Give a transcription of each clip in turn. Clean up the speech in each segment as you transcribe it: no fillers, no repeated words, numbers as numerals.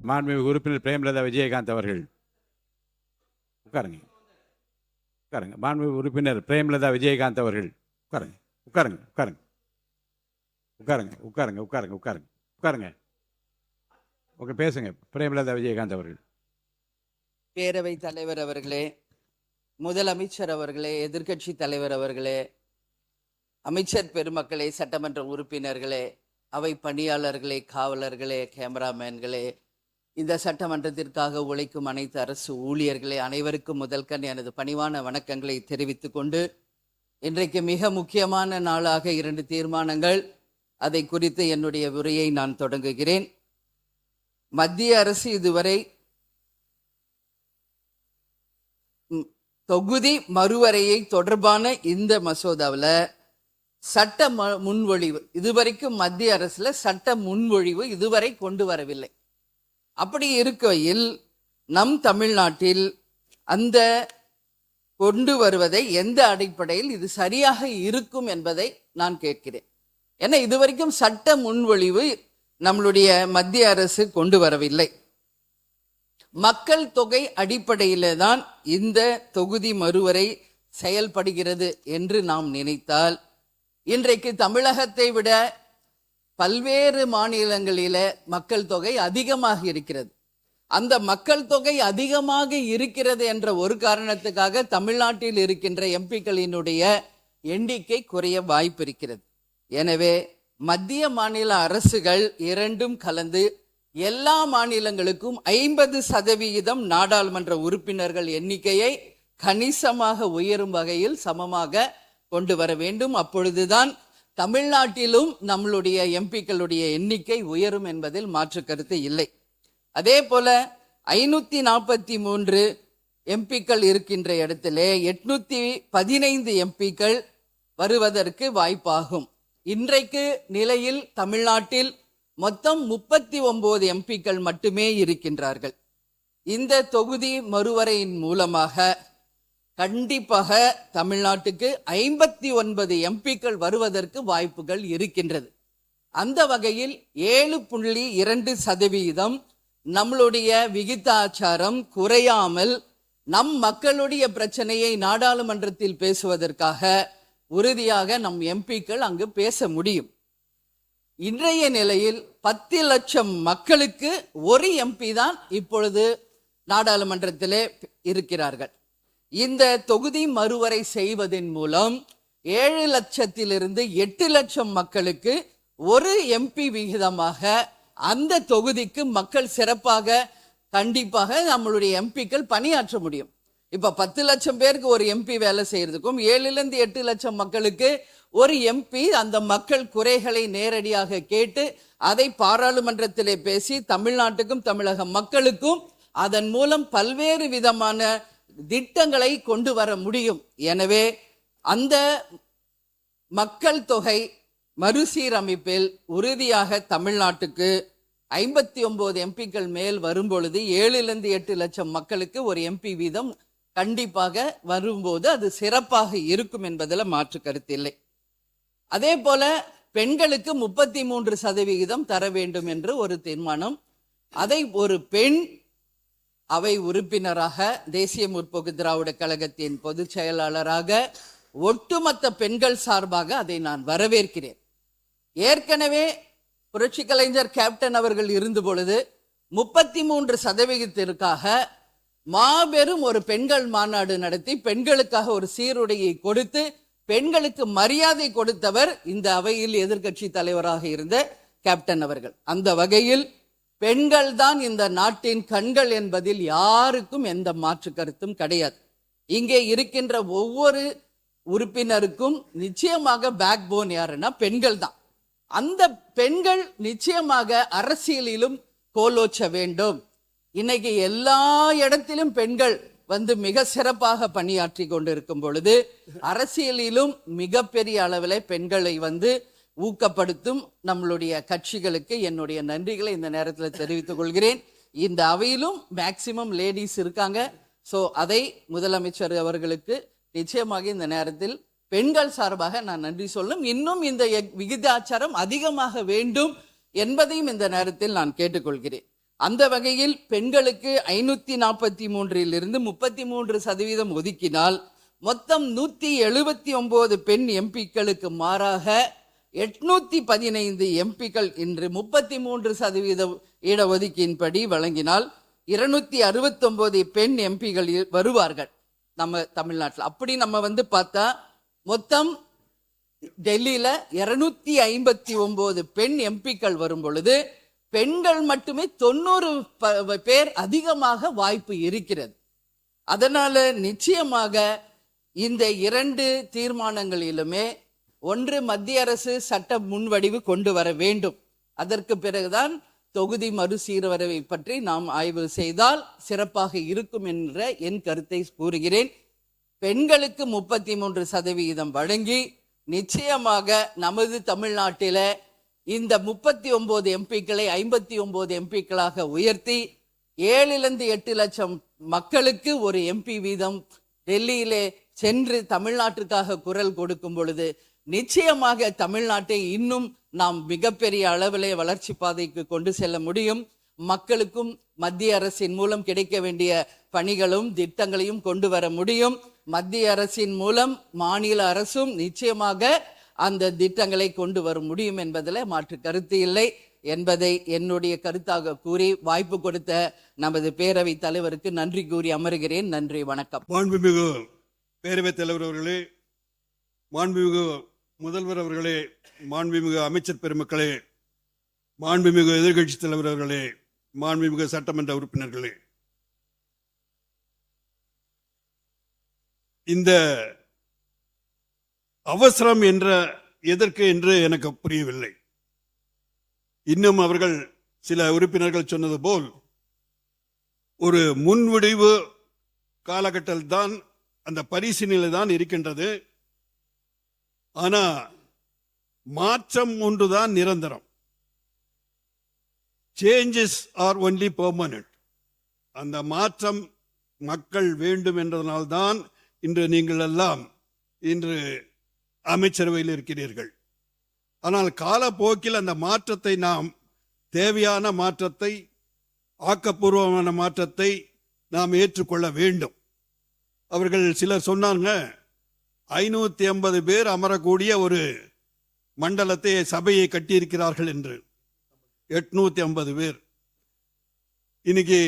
மாண்புமிகு உறுப்பினர் பிரேமலதா விஜயகாந்த் அவர்கள் உட்காருங்க. உட்காருங்க. மாண்புமிகு உறுப்பினர் பிரேமலதா விஜயகாந்த் அவர்கள் உட்காருங்க. உட்காருங்க. உட்காருங்க. உட்காருங்க. உட்காருங்க. உட்காருங்க. உட்காருங்க. உட்காருங்க. ஓகே, பேசுங்க. பிரேமலதா விஜயகாந்த் அவர்கள். பேரவைத் தலைவர் அவர்களே, முதலமைச்சர் அவர்களே, எதிர்க்கட்சி தலைவர் அவர்களே, அமைச்சர் பெருமக்களே, சட்டமன்ற உறுப்பினர்களே, அவை பணியாளர்களே, காவலர்களே, கேமராமேன்களே, இந்த சட்டமன்றத்திற்காக உழைக்கும் அனைத்து அரசு ஊழியர்களே, அனைவருக்கும் முதல்கண் எனது பணிவான வணக்கங்களை தெரிவித்துக் கொண்டு, இன்றைக்கு மிக முக்கியமான நாளாக 2 தீர்மானங்கள், அதை குறித்து என்னுடைய உரையை நான் தொடங்குகிறேன். மத்திய அரசு இதுவரை தொகுதி மறுவரையை தொடர்பான இந்த மசோதாவில் சட்ட முன்வொழிவு இதுவரைக்கும் மத்திய அரசுல சட்ட முன்வொழிவு இதுவரை கொண்டு வரவில்லை. அப்படி இருக்கையில் நம் தமிழ்நாட்டில் அந்த கொண்டு வருவதை எந்த அடிப்படையில் இது சரியாக இருக்கும் என்பதை நான் கேட்கிறேன். ஏன்னா இதுவரைக்கும் சட்ட முன்வொழிவு நம்மளுடைய மத்திய அரசு கொண்டு வரவில்லை. மக்கள் தொகை அடிப்படையில தான் இந்த தொகுதி மறுவரை செயல்படுகிறது என்று நாம் நினைத்தால், இன்றைக்கு தமிழகத்தை விட பல்வேறு மாநிலங்களில மக்கள் தொகை அதிகமாக இருக்கிறது. அந்த மக்கள் தொகை அதிகமாக இருக்கிறது என்ற ஒரு காரணத்துக்காக தமிழ்நாட்டில் இருக்கின்ற எம்பிக்களினுடைய எண்ணிக்கை குறைய வாய்ப்பு இருக்கிறது. எனவே மத்திய மாநில அரசுகள் இரண்டும் கலந்து எல்லா மாநிலங்களுக்கும் 50% நாடாளுமன்ற உறுப்பினர்கள் எண்ணிக்கையை கணிசமாக உயரும் வகையில் சமமாக கொண்டு வர வேண்டும். அப்பொழுதுதான் தமிழ்நாட்டிலும் நம்மளுடைய எம்பிக்களுடைய எண்ணிக்கை உயரும் என்பதில் மாற்று கருத்து இல்லை. அதே போல 543 எம்பிக்கள் இருக்கின்ற இடத்திலே 815 எம்பிக்கள் வருவதற்கு வாய்ப்பாகும். இன்றைக்கு நிலையில் தமிழ்நாட்டில் மொத்தம் 39 எம்பிக்கள் மட்டுமே இருக்கின்றார்கள். இந்த தொகுதி மறுவரையின் மூலமாக கண்டிப்பாக தமிழ்நாட்டுக்கு 59 எம்பிக்கள் வருவதற்கு வாய்ப்புகள் இருக்கின்றது. அந்த வகையில் 7.2% நம்மளுடைய விகிதாச்சாரம் குறையாமல் நம் மக்களுடைய பிரச்சனையை நாடாளுமன்றத்தில் பேசுவதற்காக உறுதியாக நம் எம்பிக்கள் அங்கு பேச முடியும். இன்றைய நிலையில் 10 லட்சம் மக்களுக்கு ஒரு எம்பி தான் இப்பொழுது நாடாளுமன்றத்திலே இருக்கிறார்கள். இந்த தொகுதி மறுவரை செய்வதன் மூலம் 7 லட்சத்திலிருந்து 8 லட்சம் மக்களுக்கு ஒரு எம்பி விகிதமாக அந்த தொகுதிக்கு மக்கள் சிறப்பாக கண்டிப்பாக நம்மளுடைய எம்பிக்கள் பணியாற்ற முடியும். இப்ப 10 லட்சம் பேருக்கு ஒரு எம்பி வேலை செய்யறதுக்கும் 7லிருந்து 8 லட்சம் மக்களுக்கு ஒரு எம்பி அந்த மக்கள் குறைகளை நேரடியாக கேட்டு அதை பாராளுமன்றத்திலே பேசி தமிழ்நாட்டுக்கும் தமிழக மக்களுக்கும் அதன் மூலம் பல்வேறு விதமான திட்டங்களை கொண்டு வர முடியும். எனவே அந்த மக்கள் தொகை மறுசீரமைப்பில் உறுதியாக தமிழ்நாட்டுக்கு 59 எம்பிக்கள் மேல் வரும்பொழுது 7லிருந்து 8 லட்சம் மக்களுக்கு ஒரு எம்பி வீதம் கண்டிப்பாக வரும்போது அது சிறப்பாக இருக்கும் என்பதில் மாற்று கருத்தில்லை. அதே போல பெண்களுக்கு 33% தர வேண்டும் என்று ஒரு தீர்மானம், அதை ஒரு பெண் அவை உறுப்பினராக தேசிய முற்போக்கு திராவிட கழகத்தின் பொதுச் செயலாளராக ஒட்டுமொத்த பெண்கள் சார்பாக அதை நான் வரவேற்கிறேன். ஏற்கனவே புரட்சி கலைஞர் கேப்டன் அவர்கள் இருந்த பொழுது 33%ற்காக மாபெரும் ஒரு பெண்கள் மாநாடு நடத்தி பெண்களுக்காக ஒரு சீருடையை கொடுத்து பெண்களுக்கு மரியாதை கொடுத்தவர் இந்த அவையில் எதிர்க்கட்சி தலைவராக இருந்த கேப்டன் அவர்கள். அந்த வகையில் பெண்கள் தான் இந்த நாட்டின் கண்கள் என்பதில் யாருக்கும் எந்த மாற்று கருத்தும் கிடையாது. இங்கே இருக்கின்ற ஒவ்வொரு உறுப்பினருக்கும் நிச்சயமாக பேக் போன் யாருன்னா பெண்கள் தான். அந்த பெண்கள் நிச்சயமாக அரசியலிலும் கோலோச்ச வேண்டும். இன்னைக்கு எல்லா இடத்திலும் பெண்கள் மிக சிறப்பாக பணியாற்றி கொண்டிருக்கும் பொழுது அரசியலிலும் மிகப்பெரிய அளவில் பெண்களை ஊக்கப்படுத்தும் நம்மளுடைய கட்சிகளுக்கு என்னுடைய நன்றிகளை இந்த நேரத்தில் தெரிவித்துக் கொள்கிறேன். இந்த அவையிலும் மேக்சிமம் லேடிஸ் இருக்காங்க. ஸோ அதை முதலமைச்சர் அவர்களுக்கு நிச்சயமாக இந்த நேரத்தில் பெண்கள் சார்பாக நான் நன்றி சொல்லும். இன்னும் இந்த விகிதாச்சாரம் அதிகமாக வேண்டும் என்பதையும் இந்த நேரத்தில் நான் கேட்டுக்கொள்கிறேன். அந்த வகையில் பெண்களுக்கு 543 33% ஒதுக்கினால் மொத்தம் 179 பெண் எம்பிக்களுக்கு மாறாக 815 எம்பிக்கள் இன்று 33% இடஒதுக்கீட்டின்படி வழங்கினால் 269 பெண் எம்பிகள் வருவார்கள் நம்ம தமிழ்நாட்டில். அப்படி நம்ம பார்த்தா மொத்தம் டெல்லியில 259 பெண் எம்பிக்கள் வரும் பொழுது பெண்கள் மட்டுமே 90 பேர் அதிகமாக வாய்ப்பு இருக்கிறது. அதனால நிச்சயமாக இந்த 2 தீர்மானங்களிலுமே ஒன்று, மத்திய அரசு சட்ட முன்வடிவு கொண்டு வர வேண்டும். அதற்கு பிறகுதான் தொகுதி மறுசீரமைப்பை பற்றி நாம் ஆய்வு செய்தால் சிறப்பாக இருக்கும் என்ற என் கருத்தை கூறுகிறேன். பெண்களுக்கு 33% வழங்கி நிச்சயமாக நமது தமிழ்நாட்டில இந்த 39 எம்பிக்களை 59 எம்பிக்களாக உயர்த்தி 7-8 லட்சம் மக்களுக்கு ஒரு எம்பி வீதம் டெல்லியிலே சென்று தமிழ்நாட்டிற்காக குரல் கொடுக்கும் பொழுது நிச்சயமாக தமிழ்நாட்டை இன்னும் நாம் மிகப்பெரிய அளவிலே வளர்ச்சி பாதைக்கு கொண்டு செல்ல முடியும். மக்களுக்கும் மத்திய அரசின் மூலம் கிடைக்க வேண்டிய பணிகளும் திட்டங்களையும் கொண்டு வர முடியும். மத்திய அரசின் மூலம் மாநில அரசும் நிச்சயமாக அந்த திட்டங்களை கொண்டு வர முடியும் என்பதில் மாற்று கருத்து இல்லை என்பதை என்னுடைய கருத்தாக கூறி வாய்ப்பு கொடுத்த நமது பேரவைத் தலைவருக்கு நன்றி கூறி அமர்கிறேன். நன்றி, வணக்கம். மாண்புமிகு பேரவைத் தலைவர் அவர்களே, மாண்புமிகு முதல்வர் அவர்களே, மாண்புமிகு அமைச்சர் பெருமக்களே, மாண்புமிகு எதிர்கட்சி தலைவர் அவர்களே, மாண்புமிகு சட்டமன்ற உறுப்பினர்களே, இந்த அவசரம் என்ற எதற்கு என்று எனக்கு புரியவில்லை. இன்னும் அவர்கள் சில உறுப்பினர்கள் சொன்னது போல் ஒரு முன்விடிவு காலகட்டத்தில் தான் அந்த பரிசீலனை தான் இருக்கின்றது. ஆனா மாற்றம் ஒன்றுதான் நிரந்தரம். Changes R only permanent. அந்த மாற்றம் மக்கள் வேண்டும் என்றதனால்தான் இன்று நீங்கள் எல்லாம் இன்று அமைச்சரவையில் இருக்கிறீர்கள். ஆனால் காலப்போக்கில் அந்த மாற்றத்தை நாம் தேவையான மாற்றத்தை, ஆக்கப்பூர்வமான மாற்றத்தை நாம் ஏற்றுக்கொள்ள வேண்டும். அவர்கள் சிலர் சொன்னாங்க 550 பேர் அமரக்கூடிய ஒரு மண்டலத்தை, சபையை கட்டியிருக்கிறார்கள் என்று. 850 பேர். இன்னைக்கு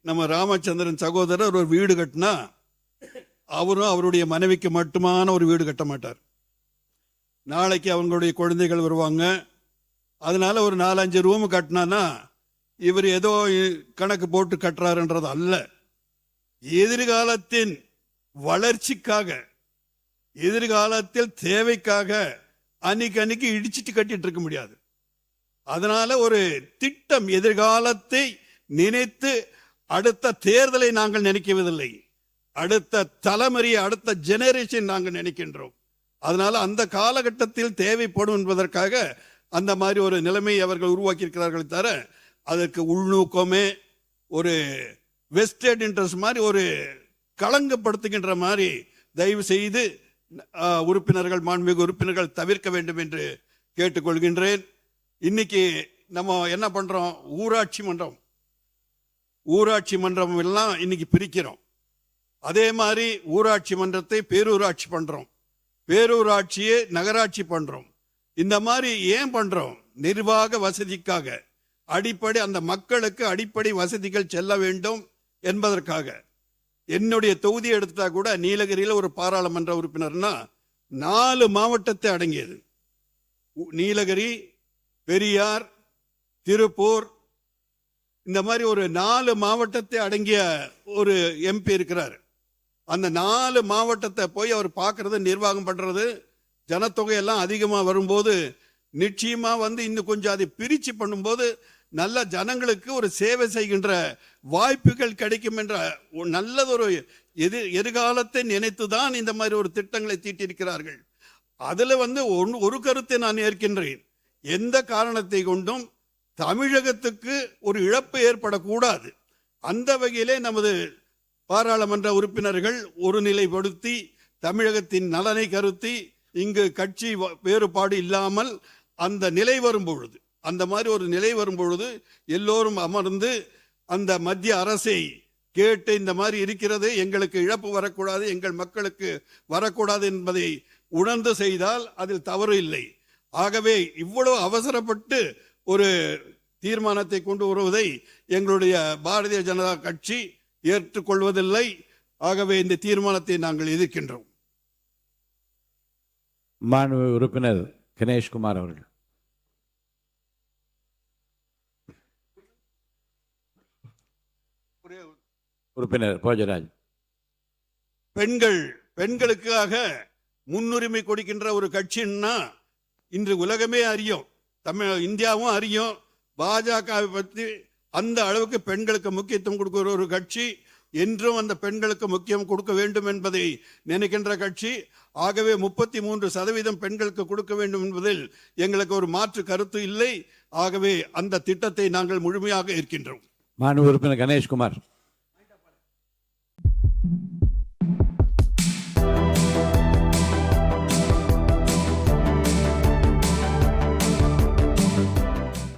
நம்ம ராமச்சந்திரன் சகோதரர் ஒரு வீடு கட்டினா அவரும் அவருடைய மனைவிக்கு மட்டுமான ஒரு வீடு கட்ட மாட்டார். நாளைக்கு அவங்களுடைய குழந்தைகள் வருவாங்க. அதனால ஒரு 4-5 ரூம் கட்டினான்னா இவர் ஏதோ கணக்கு போட்டு கட்டுறாருன்றது அல்ல. எதிர்காலத்தின் வளர்ச்சிக்காக, எதிர்காலத்தில் தேவைக்காக அன்னைக்கு இடிச்சிட்டு கட்டிட்டு இருக்க முடியாது. அதனால ஒரு திட்டம், எதிர்காலத்தை நினைத்து அடுத்த தேர்தலை நாங்கள் நினைக்கவில்லை, அடுத்த தலைமுறை, அடுத்த ஜெனரேஷன் நாங்கள் நினைக்கின்றோம். அதனால அந்த காலகட்டத்தில் தேவைப்படும் என்பதற்காக அந்த மாதிரி ஒரு நிலைமையை அவர்கள் உருவாக்கி இருக்கிறார்கள். தவிர அதற்கு உள்நோக்கமே ஒரு வெஸ்டட் இன்ட்ரெஸ்ட் மாதிரி, ஒரு களங்கப்படுத்துகின்ற மாதிரி தயவு செய்து உறுப்பினர்கள், மாண்புமிகு உறுப்பினர்கள் தவிர்க்க வேண்டும் என்று கேட்டுக்கொள்கின்றேன். இன்னைக்கு நம்ம என்ன பண்றோம்? ஊராட்சி மன்றம் எல்லாம் இன்னைக்கு பிரிக்கிறோம். அதே மாதிரி ஊராட்சி மன்றத்தை பேரூராட்சி பண்றோம், பேரூராட்சியை நகராட்சி பண்றோம். இந்த மாதிரி ஏன் பண்றோம்? நிர்வாக வசதிக்காக, அடிப்படை அந்த மக்களுக்கு அடிப்படை வசதிகள் செல்ல வேண்டும் என்பதற்காக. என்னுடைய தொகுதியை எடுத்தா கூட நீலகிரியில் ஒரு பாராளுமன்ற உறுப்பினர்னா 4 மாவட்டத்தை அடங்கியது. நீலகிரி, பெரியார், திருப்பூர், இந்த மாதிரி ஒரு 4 மாவட்டத்தை அடங்கிய ஒரு எம்பி இருக்கிறார். அந்த 4 மாவட்டத்தை போய் அவர் பார்க்கறது, நிர்வாகம் பண்றது. ஜனத்தொகை எல்லாம் அதிகமாக வரும்போது நிச்சயமா இன்னும் கொஞ்சம் அதை பிரிச்சு பண்ணும்போது நல்ல ஜனங்களுக்கு ஒரு சேவை செய்கின்ற வாய்ப்புகள் கிடைக்கும் என்ற நல்லதொரு எதிர்காலத்தை நினைத்துதான் இந்த மாதிரி ஒரு திட்டங்களை தீட்டியிருக்கிறார்கள். அதுல ஒரு கருத்தை நான் ஏற்கின்றேன். எந்த காரணத்தை கொண்டும் தமிழகத்துக்கு ஒரு இழப்பு ஏற்படக்கூடாது. அந்த வகையிலே நமது பாராளுமன்ற உறுப்பினர்கள் ஒருநிலைப்படுத்தி தமிழகத்தின் நலனை கருத்தி இங்கு கட்சி வேறுபாடு இல்லாமல் அந்த நிலை வரும்பொழுது, அந்த மாதிரி ஒரு நிலை வரும்பொழுது எல்லோரும் அமர்ந்து அந்த மத்திய அரசை கேட்டு இந்த மாதிரி இருக்கிறது, எங்களுக்கு இழப்பு வரக்கூடாது, எங்கள் மக்களுக்கு வரக்கூடாது என்பதை உணர்ந்து செய்தால் அதில் தவறு இல்லை. ஆகவே இவ்வளவு அவசரப்பட்டு ஒரு தீர்மானத்தை கொண்டு வருவதை எங்களுடைய பாரதிய ஜனதா கட்சி ஏற்றுக்கொள்வதில்லை. ஆகவே இந்த தீர்மானத்தை நாங்கள் எதிர்க்கின்றோம். மாண்பு உறுப்பினர் கணேஷ்குமார் அவர்கள். உறுப்பினர் போஜராஜ். பெண்களுக்காக முன்னுரிமை கொடுக்கின்ற ஒரு கட்சின்னா இன்று உலகமே அறியும், இந்தியாவும் அறியும். பாஜகவை பற்றி அந்த அளவுக்கு பெண்களுக்கு முக்கியத்துவம் கொடுக்கிற ஒரு கட்சி, என்றும் அந்த பெண்களுக்கு முக்கியம் கொடுக்க வேண்டும் என்பதை நினைக்கின்ற கட்சி. ஆகவே 33% பெண்களுக்கு கொடுக்க வேண்டும் என்பதில் எங்களுக்கு ஒரு மாற்று கருத்து இல்லை. ஆகவே அந்த திட்டத்தை நாங்கள் முழுமையாக ஏற்கின்றோம். மாண்பு உறுப்பினர் கணேஷ்குமார்.